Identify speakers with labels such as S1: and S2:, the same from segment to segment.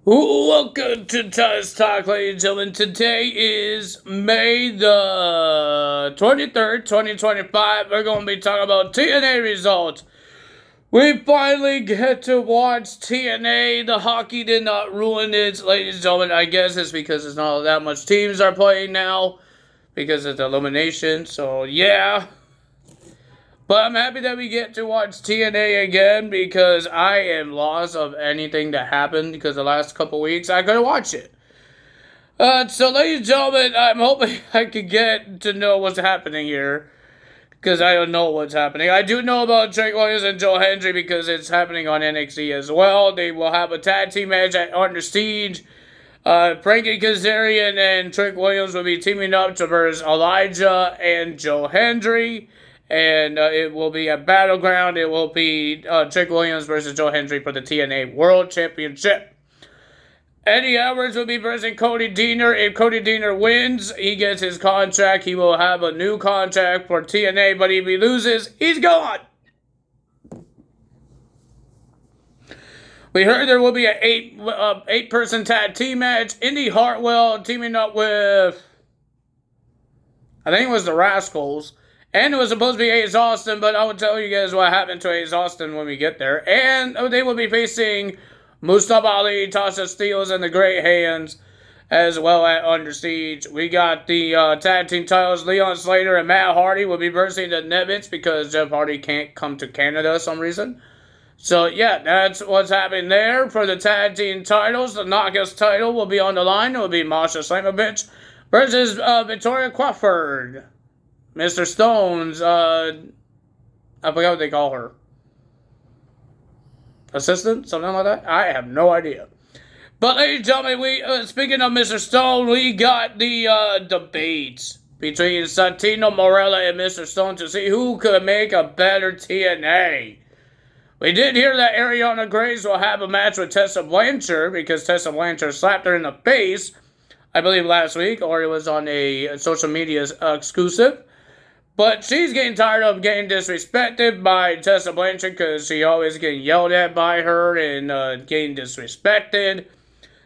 S1: Welcome to Taz Talk, ladies and gentlemen. Today is May the 23rd, 2025. We're going to be talking about TNA results. We finally get to watch TNA. The hockey did not ruin it, ladies and gentlemen. I guess it's because it's not that much teams are playing now because it's elimination. So, yeah. But I'm happy that we get to watch TNA again because I am lost of anything that happened because the last couple weeks I couldn't watch it. So, ladies and gentlemen, I'm hoping I could get to know what's happening here because I don't know what's happening. I do know about Trick Williams and Joe Hendry because it's happening on NXT as well. They will have a tag team match at Under Siege. Frankie Kazarian and Trick Williams will be teaming up to versus Elijah and Joe Hendry. And it will be a battleground. It will be Trick Williams versus Joe Hendry for the TNA World Championship. Eddie Edwards will be versus Cody Deaner. If Cody Deaner wins, he gets his contract. He will have a new contract for TNA, but if he loses, he's gone. We heard there will be an eight-person tag team match. Indy Hartwell teaming up with, I think it was the Rascals. And it was supposed to be Ace Austin, but I will tell you guys what happened to Ace Austin when we get there. And they will be facing Mustafa Ali, Tasha Steelz, and the Great Hands as well at Under Siege. We got the tag team titles. Leon Slater and Matt Hardy will be versing the Nevitz because Jeff Hardy can't come to Canada for some reason. So, yeah, that's what's happening there for the tag team titles. The Knockouts title will be on the line. It will be Masha Slamovich versus Victoria Crawford. Mr. Stone's, I forgot what they call her. Assistant? Something like that? I have no idea. But ladies and gentlemen, speaking of Mr. Stone, we got the debates between Santino Marella and Mr. Stone to see who could make a better TNA. We did hear that Ariana Grace will have a match with Tessa Blanchard because Tessa Blanchard slapped her in the face, I believe last week, or it was on a social media exclusive. But she's getting tired of getting disrespected by Tessa Blanchard because she always getting yelled at by her and getting disrespected.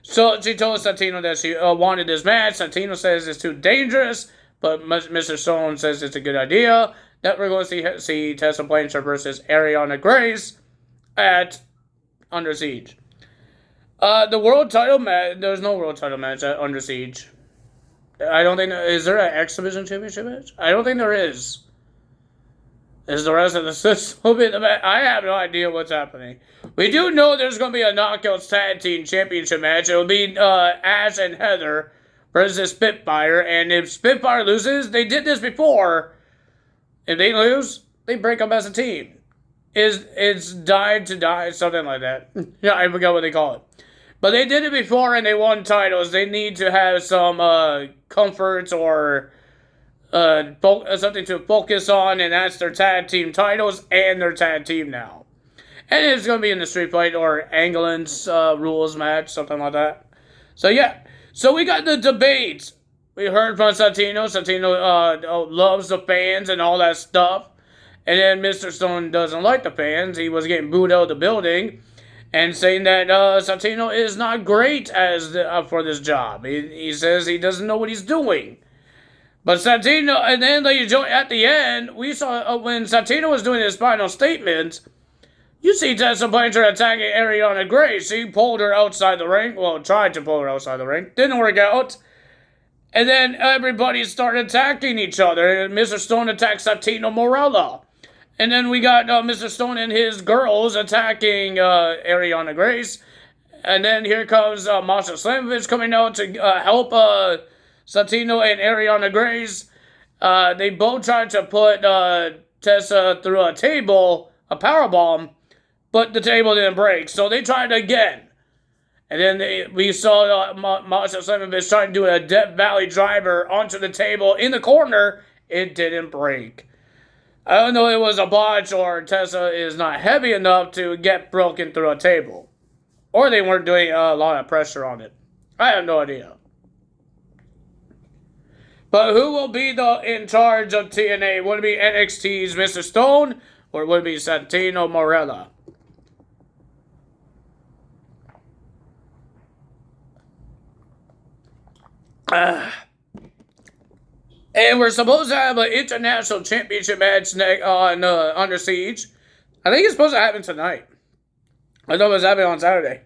S1: So she told Santino that she wanted this match. Santino says it's too dangerous, but Mr. Stone says it's a good idea that we're going to see Tessa Blanchard versus Ariana Grace at Under Siege. The world title match, there's no world title match at Under Siege. I don't think, is there an X Division Championship match? I don't think there is. Is the rest of the system in the match? I have no idea what's happening. We do know there's going to be a Knockouts Tag Team Championship match. It will be Ash and Heather versus Spitfire. And if Spitfire loses, they did this before. If they lose, they break up as a team. It's die to die, something like that. Yeah, I forgot what they call it. But they did it before and they won titles. They need to have some comforts or something to focus on, and that's their tag team titles and their tag team now. And it's going to be in the Street Fight or Anglin's rules match, something like that. So, yeah. So, we got the debates. We heard from Santino. Santino loves the fans and all that stuff. And then Mr. Stone doesn't like the fans. He was getting booed out of the building. And saying that Santino is not great for this job. He says he doesn't know what he's doing. But Santino, and then at the end, we saw when Santino was doing his final statement, you see Tessa Blanchard attacking Ariana Grace. He pulled her outside the ring. Well, tried to pull her outside the ring. Didn't work out. And then everybody started attacking each other. And Mr. Stone attacked Santino Marella. And then we got Mr. Stone and his girls attacking Ariana Grace. And then here comes Masha Slamovich coming out to help Santino and Ariana Grace. They both tried to put Tessa through a table, a powerbomb, but the table didn't break. So they tried again. And then we saw Masha Slamovich trying to do a Death Valley driver onto the table in the corner. It didn't break. I don't know if it was a botch or Tessa is not heavy enough to get broken through a table. Or they weren't doing a lot of pressure on it. I have no idea. But who will be in charge of TNA? Would it be NXT's Mr. Stone or would it be Santino Marella? And we're supposed to have an international championship match on Under Siege. I think it's supposed to happen tonight. I thought it was happening on Saturday.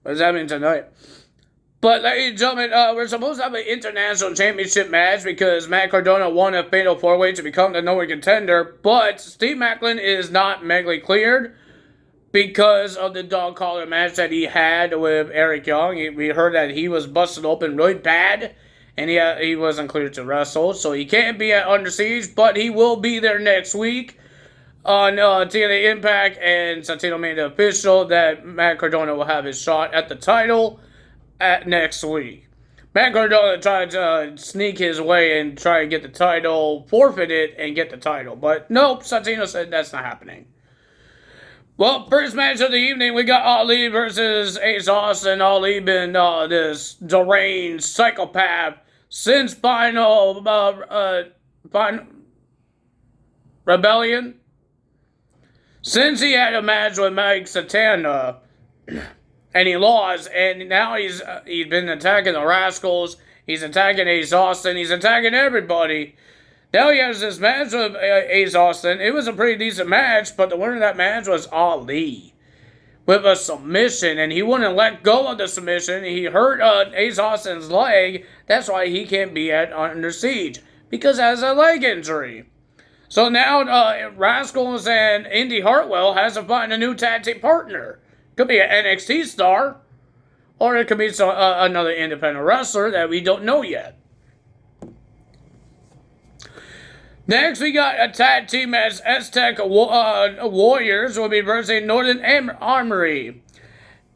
S1: But it's happening tonight. But, ladies and gentlemen, we're supposed to have an international championship match because Matt Cardona won a fatal 4-way to become the #1 contender. But Steve Macklin is not medically cleared because of the dog collar match that he had with Eric Young. We heard that he was busted open really bad, and he wasn't cleared to wrestle. So he can't be at Under Siege, but he will be there next week on TNA Impact, and Santino made it official that Matt Cardona will have his shot at the title at next week. Matt Cardona tried to sneak his way and try to get the title, forfeit it, and get the title. But nope, Santino said that's not happening. Well, first match of the evening, we got Ali versus Ace Austin. Ali been this deranged psychopath since Final Rebellion. Since he had a match with Mike Satana, and he lost, and now he's been attacking the Rascals, he's attacking Ace Austin, he's attacking everybody. Now he has this match with Ace Austin. It was a pretty decent match, but the winner of that match was Ali with a submission, and he wouldn't let go of the submission. He hurt Ace Austin's leg. That's why he can't be at Under Siege, because he has a leg injury. So now Rascals and Indy Hartwell has to find a new tag team partner. Could be an NXT star, or it could be another independent wrestler that we don't know yet. Next, we got a tag team as Aztec Warriors will be versus Northern Armory.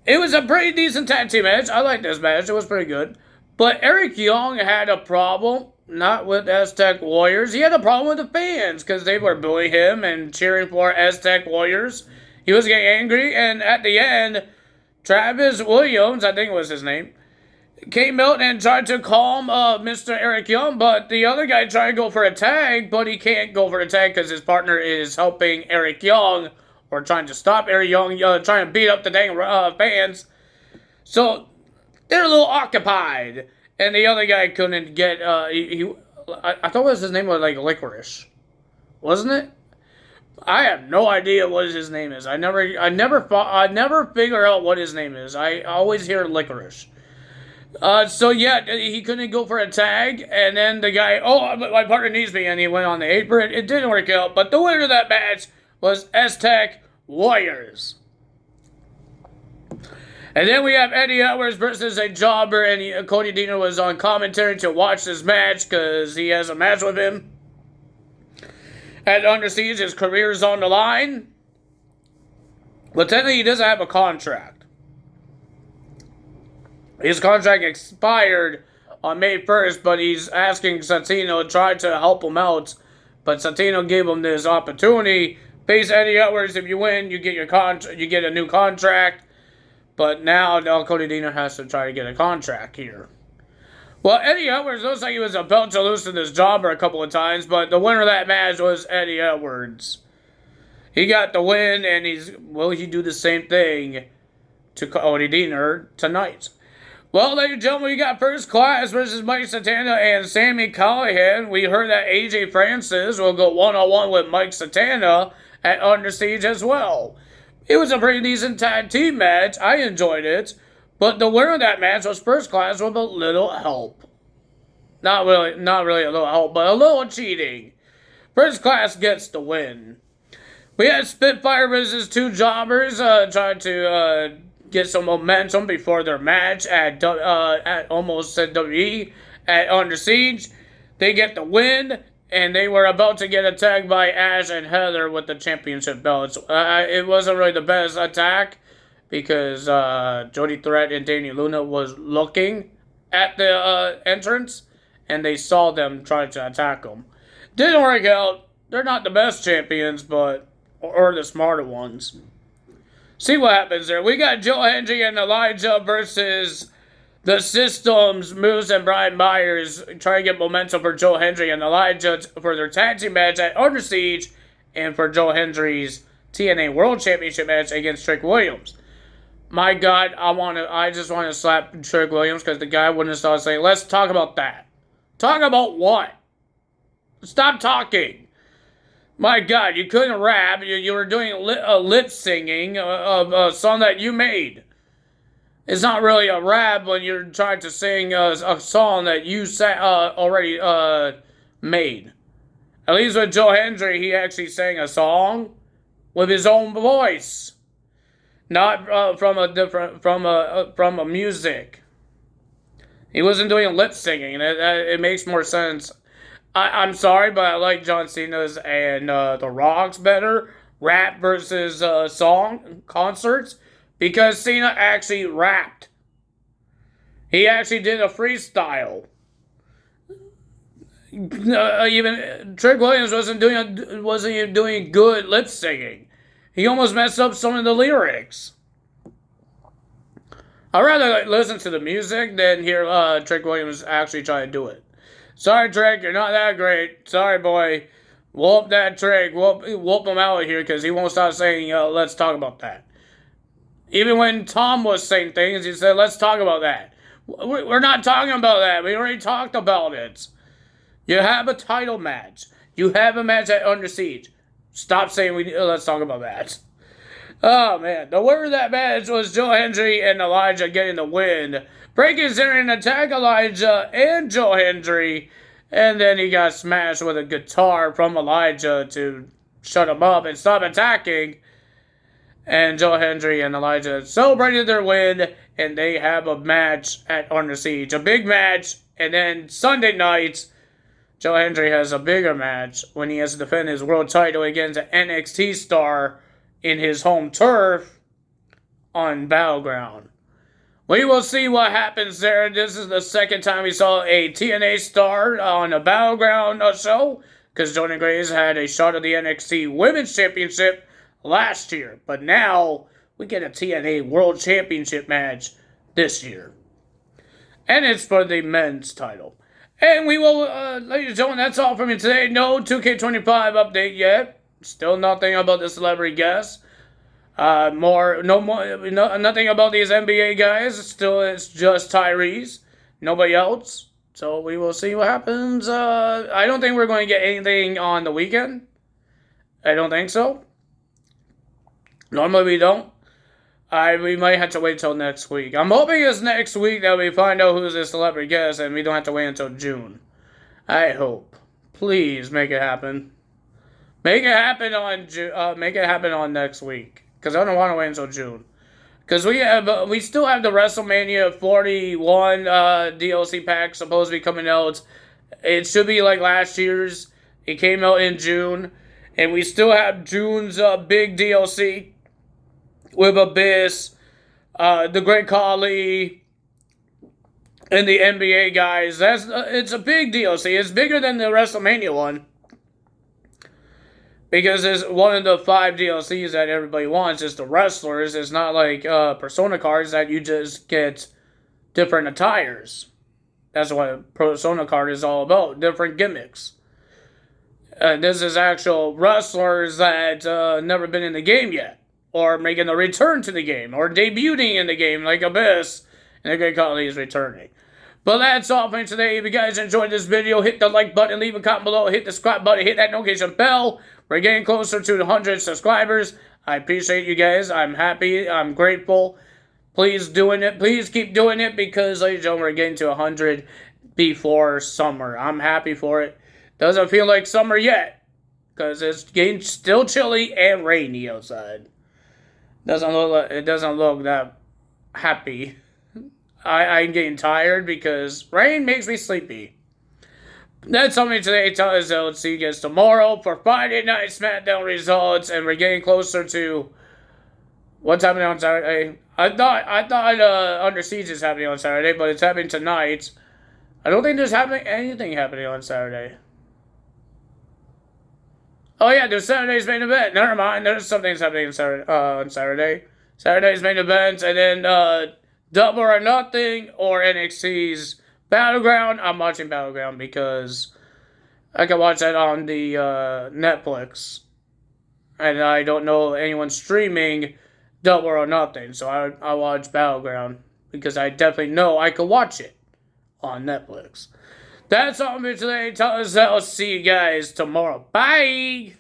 S1: It was a pretty decent tag team match. I like this match. It was pretty good. But Eric Young had a problem, not with Aztec Warriors. He had a problem with the fans because they were booing him and cheering for Aztec Warriors. He was getting angry, and at the end, Travis Williams, I think was his name, came out and tried to calm Mr. Eric Young, but the other guy tried to go for a tag, but he can't go for a tag because his partner is helping Eric Young, or trying to stop Eric Young, trying to beat up the dang fans. So they're a little occupied, and the other guy couldn't get. I thought his name was like Licorice, wasn't it? I have no idea what his name is. I never figure out what his name is. I always hear Licorice. So yeah, he couldn't go for a tag, and then the guy, my partner needs me, and he went on the apron. It didn't work out, but the winner of that match was Aztec Warriors. And then we have Eddie Edwards versus a jobber, and Cody Deaner was on commentary to watch this match because he has a match with him. At Under Siege, his career is on the line, but technically he doesn't have a contract. His contract expired on May 1st, but he's asking Santino to try to help him out. But Santino gave him this opportunity. Face Eddie Edwards. If you win, you get you get a new contract. But now Cody Deaner has to try to get a contract here. Well, Eddie Edwards looks like he was about to loosen this jobber a couple of times, but the winner of that match was Eddie Edwards. He got the win, and will he do the same thing to Cody Deaner tonight? Well, ladies and gentlemen, we got First Class versus Mike Satana and Sami Callihan. We heard that AJ Francis will go one-on-one with Mike Satana at Under Siege as well. It was a pretty decent tag team match. I enjoyed it. But the winner of that match was First Class with a little help. Not really a little help, but a little cheating. First Class gets the win. We had Spitfire versus two jobbers trying to get some momentum before their match at almost at WWE at Under Siege. They get the win, and they were about to get attacked by Ash and Heather with the championship belts. It wasn't really the best attack because Jody Threat and Danny Luna was looking at the entrance, and they saw them try to attack them. Didn't work out. They're not the best champions, but or the smarter ones. See what happens there. We got Joe Hendry and Elijah versus the Systems, Moose and Brian Myers, trying to get momentum for Joe Hendry and Elijah for their tag team match at Under Siege, and for Joe Hendry's TNA World Championship match against Trick Williams. My God, I just want to slap Trick Williams because the guy wouldn't stop saying, let's talk about that. Talk about what? Stop talking. My God, you couldn't rap. You were doing lip singing of a song that you made. It's not really a rap when you're trying to sing a song that you already made. At least with Joe Hendry, he actually sang a song with his own voice, not from a music. He wasn't doing lip singing. It makes more sense. I'm sorry, but I like John Cena's and The Rock's better rap versus song concerts because Cena actually rapped. He actually did a freestyle. Even Trick Williams wasn't even doing good lip singing. He almost messed up some of the lyrics. I'd rather listen to the music than hear Trick Williams actually try to do it. Sorry, Trick, you're not that great. Sorry, boy. Whoop that Trick. Whoop him out of here because he won't stop saying, let's talk about that. Even when Tom was saying things, he said, let's talk about that. We're not talking about that. We already talked about it. You have a title match. You have a match at Under Siege. Stop saying let's talk about that. Oh, man. The winner of that match was Joe Hendry and Elijah getting the win. Breaking Center attack Elijah and Joe Hendry. And then he got smashed with a guitar from Elijah to shut him up and stop attacking. And Joe Hendry and Elijah celebrated their win. And they have a match at Under Siege. A big match. And then Sunday night, Joe Hendry has a bigger match when he has to defend his world title against an NXT star in his home turf on Battleground. We will see what happens there. This is the second time we saw a TNA star on a Battleground show because Jordan Grace had a shot at the NXT Women's Championship last year. But now we get a TNA World Championship match this year. And it's for the men's title. And we will, ladies and gentlemen, that's all for me today. No 2K25 update yet. Still nothing about the celebrity guests. Nothing about these NBA guys. Still, it's just Tyrese. Nobody else. So we will see what happens. I don't think we're going to get anything on the weekend. I don't think so. Normally we don't. We might have to wait till next week. I'm hoping it's next week that we find out who's the celebrity guest and we don't have to wait until June. I hope. Please make it happen. Make it happen on next week. Because I don't want to wait until June. Because we still have the WrestleMania 41 DLC pack supposed to be coming out. It should be like last year's. It came out in June. And we still have June's big DLC with Abyss, the Great Khali, and the NBA guys. It's a big DLC. It's bigger than the WrestleMania one. Because it's one of the 5 DLCs that everybody wants. It's the wrestlers. It's not like Persona cards that you just get different attires. That's what a Persona card is all about. Different gimmicks. This is actual wrestlers that never been in the game yet. Or making a return to the game. Or debuting in the game like Abyss. And the Great Khali is returning. But that's all for today. If you guys enjoyed this video, hit the like button, leave a comment below, hit the subscribe button, hit that notification bell. We're getting closer to 100 subscribers. I appreciate you guys. I'm happy. I'm grateful. Please doing it. Please keep doing it because, ladies and gentlemen, we're getting to 100 before summer. I'm happy for it. Doesn't feel like summer yet because it's getting still chilly and rainy outside. It doesn't look that happy. I'm getting tired because rain makes me sleepy. That's all for me today. I'll see you guys tomorrow for Friday Night SmackDown results. And we're getting closer to what's happening on Saturday. I thought Under Siege is happening on Saturday, but it's happening tonight. I don't think there's anything happening on Saturday. Oh yeah, there's Saturday's main event. Never mind, there's something's happening on Saturday. Saturday's main event, and then Double or Nothing or NXT's Battleground. I'm watching Battleground because I can watch that on the Netflix. And I don't know anyone streaming Double or Nothing. So I watch Battleground because I definitely know I could watch it on Netflix. That's all for me today. I'll see you guys tomorrow. Bye!